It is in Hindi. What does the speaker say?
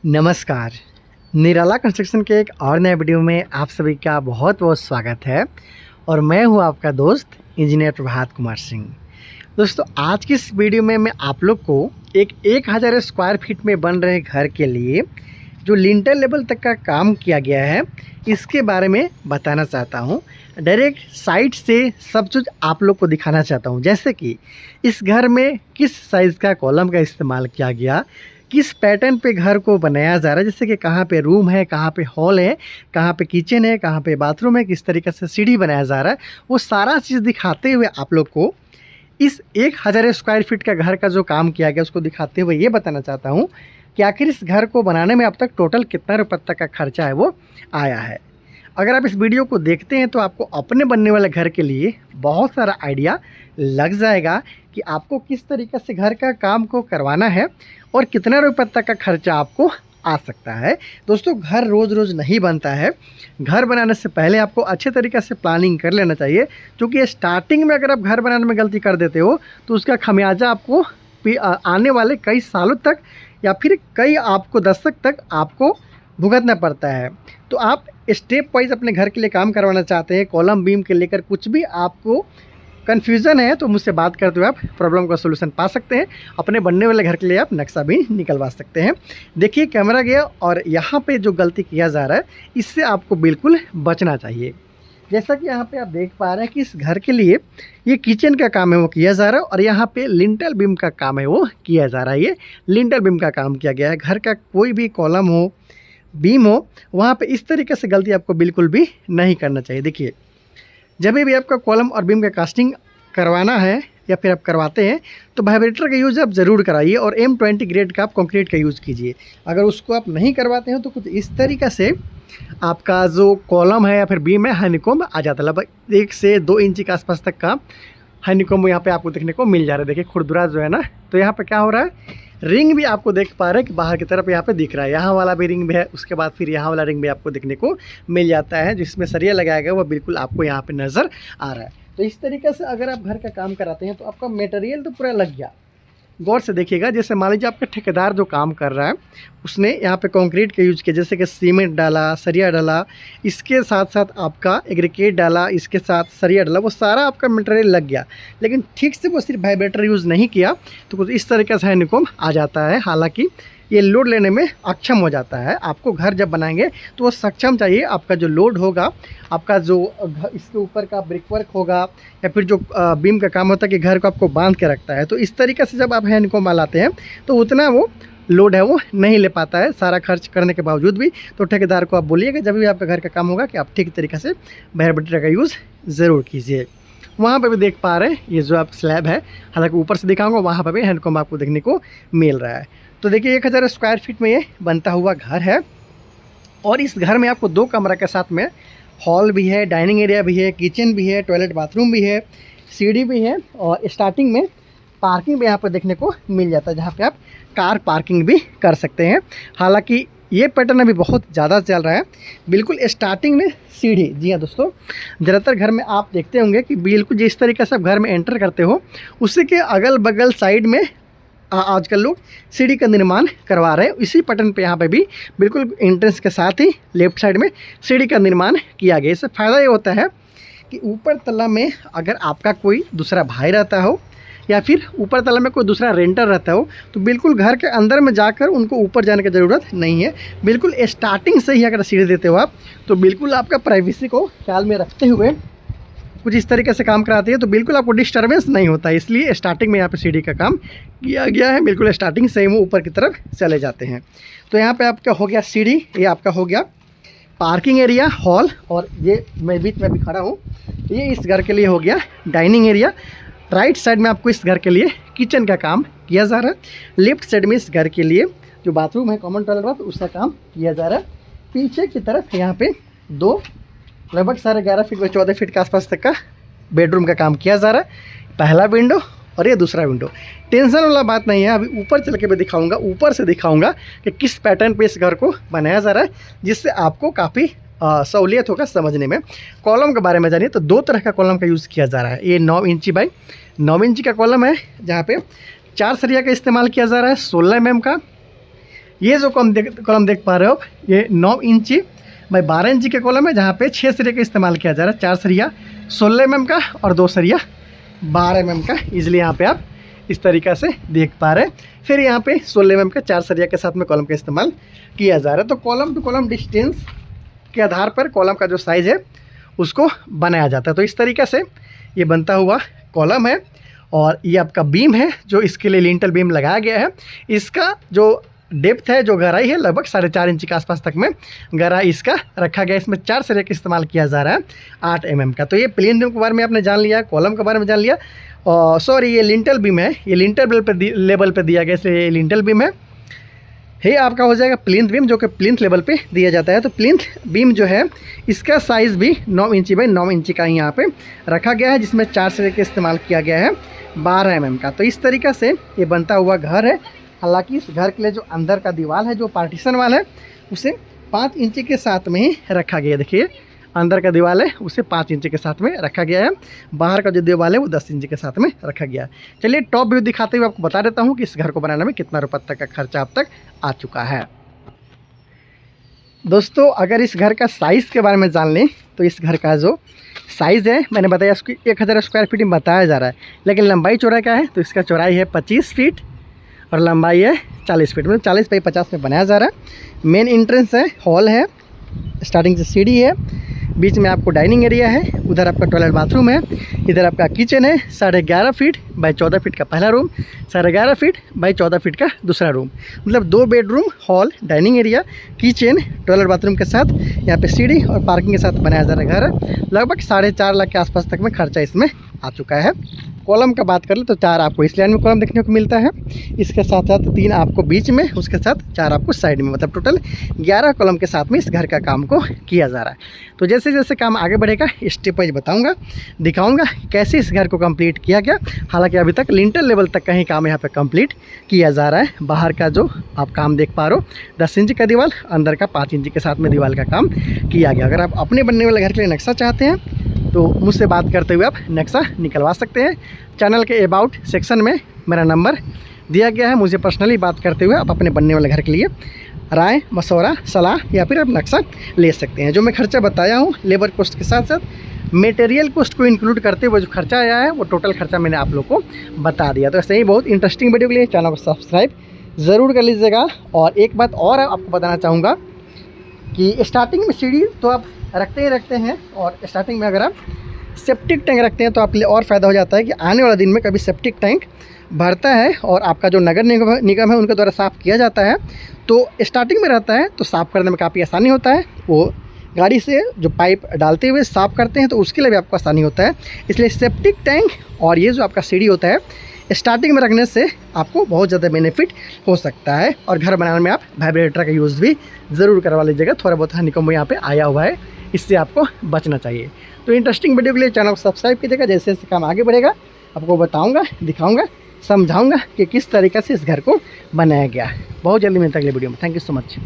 नमस्कार। निराला कंस्ट्रक्शन के एक और नए वीडियो में आप सभी का बहुत बहुत स्वागत है और मैं हूं आपका दोस्त इंजीनियर प्रभात कुमार सिंह। दोस्तों, आज की इस वीडियो में मैं आप लोग को एक 1000 स्क्वायर फीट में बन रहे घर के लिए जो लिंटर लेवल तक का काम किया गया है इसके बारे में बताना चाहता हूं। डायरेक्ट साइट से सब कुछ आप लोग को दिखाना चाहता हूं, जैसे कि इस घर में किस साइज़ का कॉलम का इस्तेमाल किया गया, किस पैटर्न पे घर को बनाया जा रहा है, जैसे कि कहाँ पे रूम है, कहाँ पे हॉल है, कहाँ पे किचन है, कहाँ पे बाथरूम है, किस तरीके से सीढ़ी बनाया जा रहा है, वो सारा चीज़ दिखाते हुए आप लोग को इस 1000 स्क्वायर फीट का घर का जो काम किया गया उसको दिखाते हुए ये बताना चाहता हूँ कि आखिर इस घर को बनाने में अब तक टोटल कितना रुपये तक का खर्चा है वो आया है। अगर आप इस वीडियो को देखते हैं तो आपको अपने बनने वाले घर के लिए बहुत सारा आइडिया लग जाएगा कि आपको किस तरीके से घर का काम को करवाना है और कितना रुपये तक का खर्चा आपको आ सकता है। दोस्तों, घर रोज़ रोज़ नहीं बनता है। घर बनाने से पहले आपको अच्छे तरीके से प्लानिंग कर लेना चाहिए, क्योंकि स्टार्टिंग में अगर आप घर बनाने में गलती कर देते हो तो उसका खमियाजा आपको आने वाले कई सालों तक या फिर कई आपको दशक तक आपको भुगतना पड़ता है। तो आप स्टेप वाइज अपने घर के लिए काम करवाना चाहते हैं, कॉलम बीम के लेकर कुछ भी आपको कन्फ्यूज़न है तो मुझसे बात करते हुए आप प्रॉब्लम का सोल्यूशन पा सकते हैं। अपने बनने वाले घर के लिए आप नक्शा भी निकलवा सकते हैं। देखिए, कैमरा गया और यहाँ पे जो गलती किया जा रहा है इससे आपको बिल्कुल बचना चाहिए। जैसा कि यहाँ पे आप देख पा रहे हैं कि इस घर के लिए ये किचन का काम है वो किया जा रहा है और यहाँ पे लिंटल बीम का काम है वो किया जा रहा है। ये लिंटल बीम का काम किया गया है। घर का कोई भी कॉलम हो, बीम हो, वहाँ पे इस तरीके से गलती आपको बिल्कुल भी नहीं करना चाहिए। देखिए, जब भी आपका कॉलम और बीम का कास्टिंग करवाना है या फिर आप करवाते हैं तो वाइब्रेटर का यूज़ आप ज़रूर कराइए और M20 ग्रेड का आप कंक्रीट का यूज़ कीजिए। अगर उसको आप नहीं करवाते हैं तो कुछ इस तरीक़े से आपका जो कॉलम है या फिर बीम है हनीकॉम्ब आ जाता है। लगभग 1 से 2 इंच के आसपास तक का हनीकॉम्ब यहाँ पे आपको देखने को मिल जा रहा है। देखिए, खुरदुरा जो है ना, तो यहाँ पे क्या हो रहा है, रिंग भी आपको देख पा रहे हैं कि बाहर की तरफ यहाँ पे दिख रहा है। यहाँ वाला भी रिंग भी है, उसके बाद फिर यहाँ वाला रिंग भी आपको देखने को मिल जाता है। जिसमें सरिया लगाया गया वो बिल्कुल आपको यहाँ पे नज़र आ रहा है। तो इस तरीके से अगर आप घर का काम कराते हैं तो आपका मटेरियल तो पूरा लग गया। गौर से देखिएगा, जैसे मान लीजिए आपका ठेकेदार जो काम कर रहा है उसने यहाँ पे कंक्रीट का यूज़ किया, जैसे कि सीमेंट डाला, सरिया डाला, इसके साथ साथ आपका एग्रीकेट डाला, इसके साथ सरिया डाला, वो सारा आपका मटेरियल लग गया। लेकिन ठीक से वो सिर्फ वाइब्रेटर यूज़ नहीं किया तो कुछ इस तरीके से हनीकॉम्ब आ जाता है। हालांकि ये लोड लेने में अक्षम हो जाता है। आपको घर जब बनाएंगे तो वो सक्षम चाहिए। आपका जो लोड होगा, आपका जो इसके ऊपर का ब्रिकवर्क होगा या फिर जो बीम का काम होता है कि घर को आपको बांध के रखता है, तो इस तरीके से जब आप हनीकॉम्ब लाते हैं तो उतना वो लोड है वो नहीं ले पाता है, सारा खर्च करने के बावजूद भी। तो ठेकेदार को आप बोलिएगा जब भी आपका घर का काम होगा कि आप ठीक तरीके से वाइब्रेटर का यूज़ ज़रूर कीजिए। वहाँ पे भी देख पा रहे हैं ये जो आप स्लैब है, हालांकि ऊपर से दिखाऊंगा, वहाँ पर भी हनीकॉम्ब आपको देखने को मिल रहा है। तो देखिए, 1000 स्क्वायर फीट में ये बनता हुआ घर है और इस घर में आपको 2 कमरा के साथ में हॉल भी है, डाइनिंग एरिया भी है, किचन भी है, टॉयलेट बाथरूम भी है, सीढ़ी भी है और स्टार्टिंग में पार्किंग भी यहाँ पर देखने को मिल जाता है, जहाँ पे आप कार पार्किंग भी कर सकते हैं। हालांकि ये पैटर्न अभी बहुत ज़्यादा चल रहा है। बिल्कुल स्टार्टिंग में सीढ़ी, जी हाँ दोस्तों, ज़्यादातर घर में आप देखते होंगे कि बिल्कुल जिस तरीके से आप घर में एंटर करते हो उसी के अगल बगल साइड में आजकल लोग सीढ़ी का निर्माण करवा रहे हैं। इसी पैटर्न पे यहाँ पे भी बिल्कुल एंट्रेंस के साथ ही लेफ्ट साइड में सीढ़ी का निर्माण किया गया। इससे फ़ायदा ये होता है कि ऊपर तला में अगर आपका कोई दूसरा भाई रहता हो या फिर ऊपर तला में कोई दूसरा रेंटर रहता हो तो बिल्कुल घर के अंदर में जाकर उनको ऊपर जाने की ज़रूरत नहीं है। बिल्कुल स्टार्टिंग से ही अगर सीढ़ी देते हो आप तो बिल्कुल आपका प्राइवेसी को ख्याल में रखते हुए कुछ इस तरीके से काम कराती है तो बिल्कुल आपको डिस्टर्बेंस नहीं होता। इसलिए स्टार्टिंग में यहाँ पे सीढ़ी का काम किया गया है। बिल्कुल स्टार्टिंग से ही वो ऊपर की तरफ चले जाते हैं। तो यहाँ पे आपका हो गया सीढ़ी, ये आपका हो गया पार्किंग एरिया, हॉल, और ये मैं बीच में अभी खड़ा हूँ, ये इस घर के लिए हो गया डाइनिंग एरिया। राइट साइड में आपको इस घर के लिए किचन का काम किया जा रहा है। लेफ्ट साइड में इस घर के लिए जो बाथरूम है, कॉमन टॉयलेट बाथ, उसका काम किया जा रहा है। पीछे की तरफ यहाँ पे 2 लगभग 11.5 फीट व 14 फीट के आसपास तक का बेडरूम का काम किया जा रहा है। पहला विंडो और ये दूसरा विंडो। टेंशन वाला बात नहीं है, अभी ऊपर चल के मैं दिखाऊंगा, ऊपर से दिखाऊंगा कि किस पैटर्न पे इस घर को बनाया जा रहा है, जिससे आपको काफ़ी सहूलियत होगा समझने में। कॉलम के बारे में जानिए तो 2 तरह का कॉलम का यूज़ किया जा रहा है। ये 9 इंची बाई 9 इंची का कॉलम है, जहाँ पे 4 सरिया का इस्तेमाल किया जा रहा है, 16 mm का ये जो कॉलम देख पा रहे हो ये 9 इंची बाई 12 इंची के कॉलम है, जहाँ पे 6 सरिया का इस्तेमाल किया जा रहा है। 4 सरिया 16 mm का और 2 सरिया 12 mm का। इसलिए यहाँ पे आप इस तरीक़ा से देख पा रहे हैं। फिर यहाँ पे 16 mm का 4 सरिया के साथ में कॉलम का इस्तेमाल किया जा रहा है। तो कॉलम टू कॉलम डिस्टेंस के आधार पर कॉलम का जो साइज़ है उसको बनाया जाता है। तो इस तरीक़े से ये बनता हुआ कॉलम है। और ये आपका बीम है जो इसके लिए लिंटल बीम लगाया गया है। इसका जो डेप्थ है, जो गहराई है, लगभग 4.5 इंच के आसपास तक में गहराई इसका रखा गया है। इसमें 4 सरिया का इस्तेमाल किया जा रहा है 8 mm का। तो ये प्लेन बीम के बारे में आपने जान लिया, कॉलम के बारे में जान लिया। और सॉरी, ये लिंटल बीम है, ये लिंटल लेवल पे दिया गया, इसलिए ये लिंटल बीम है। ये आपका हो जाएगा प्लिंथ बीम, जो कि प्लिंथ लेवल पे दिया जाता है। तो प्लिंथ बीम जो है इसका साइज़ भी 9 इंची बाई 9 इंची का ही यहाँ पे रखा गया है, जिसमें 4 सरिया का इस्तेमाल किया गया है 12 mm का। तो इस तरीक़ा से ये बनता हुआ घर है। हालांकि इस घर के लिए जो अंदर का दीवार है, जो पार्टीशन वाल है, उसे 5 इंची के साथ में ही रखा गया है। देखिए अंदर का दीवार है उसे 5 इंची के साथ में रखा गया है। बाहर का जो दीवार है वो 10 इंची के साथ में रखा गया है। चलिए टॉप व्यू दिखाते हुए आपको बता देता हूँ कि इस घर को बनाने में कितना रुपये तक का खर्चा अब तक आ चुका है। दोस्तों अगर इस घर का साइज़ के बारे में जान लें तो इस घर का जो साइज़ है, मैंने बताया उसकी 1000 स्क्वायर फीट में बताया जा रहा है, लेकिन लंबाई चौड़ाई क्या है तो इसका चौड़ाई है 25 फीट और लंबाई है 40 फीट, मतलब 40 बाई 50 में बनाया जा रहा है। मेन एंट्रेंस है, हॉल है, स्टार्टिंग से सीढ़ी है, बीच में आपको डाइनिंग एरिया है, उधर आपका टॉयलेट बाथरूम है, इधर आपका किचन है। 11.5 फीट बाई 14 फीट का पहला रूम, 11.5 फीट बाई 14 फीट का दूसरा रूम, मतलब 2 bedroom, hall, dining area, kitchen, toilet bathroom के साथ यहाँ पे सीढ़ी और पार्किंग के साथ बनाया जा रहा है घर। लगभग 4.5 लाख के आसपास तक में खर्चा इसमें आ चुका है। कॉलम का बात करें तो 4 आपको इस लाइन में कॉलम देखने को मिलता है, इसके साथ साथ 3 आपको बीच में, उसके साथ 4 आपको साइड में, मतलब टोटल 11 कॉलम के साथ में इस घर का काम को किया जा रहा है। तो जैसे जैसे काम आगे बढ़ेगा स्टेप वाइज बताऊंगा, दिखाऊंगा कैसे इस घर को कंप्लीट किया गया। हालांकि अभी तक लिंटल लेवल तक का ही काम यहाँ पे कंप्लीट किया जा रहा है। बाहर का जो आप काम देख पा रहे हो 10 इंच का दीवार, अंदर का 5 इंच के साथ में दीवार का काम किया गया। अगर आप अपने बनने वाले घर के लिए नक्शा चाहते हैं तो मुझसे बात करते हुए आप नक्शा निकलवा सकते हैं। चैनल के अबाउट सेक्शन में मेरा नंबर दिया गया है, मुझे पर्सनली बात करते हुए आप अपने बनने वाले घर के लिए राय, मशवरा, सलाह या फिर आप नक्शा ले सकते हैं। जो मैं खर्चा बताया हूँ लेबर कॉस्ट के साथ साथ मटेरियल कॉस्ट को इंक्लूड करते हुए जो खर्चा आया है वो टोटल खर्चा मैंने आप लोग को बता दिया। तो ऐसे ही बहुत इंटरेस्टिंग वीडियो के लिए चैनल को सब्सक्राइब ज़रूर कर लीजिएगा। और एक बात और आपको बताना चाहूँगा कि स्टार्टिंग में सीढ़ी तो आप रखते ही रखते हैं, और स्टार्टिंग में अगर आप सेप्टिक टैंक रखते हैं तो आपके लिए और फ़ायदा हो जाता है कि आने वाला दिन में कभी सेप्टिक टैंक भरता है और आपका जो नगर निगम है उनके द्वारा साफ़ किया जाता है, तो स्टार्टिंग में रहता है तो साफ़ करने में काफ़ी आसानी होता है। वो गाड़ी से जो पाइप डालते हुए साफ़ करते हैं तो उसके लिए भी आपको आसानी होता है। इसलिए सेप्टिक टैंक और ये जो आपका सीढ़ी होता है स्टार्टिंग में रखने से आपको बहुत ज़्यादा बेनिफिट हो सकता है। और घर बनाने में आप वाइब्रेटर का यूज़ भी ज़रूर करवा लीजिएगा, थोड़ा बहुत हनीकॉम्ब यहाँ पे आया हुआ है, इससे आपको बचना चाहिए। तो इंटरेस्टिंग वीडियो के लिए चैनल को सब्सक्राइब कीजिएगा। जैसे जैसे काम आगे बढ़ेगा आपको बताऊँगा, दिखाऊँगा, समझाऊँगा कि किस तरीक़े से इस घर को बनाया गया है। बहुत जल्दी मिलता है अगले वीडियो में। Thank you so much.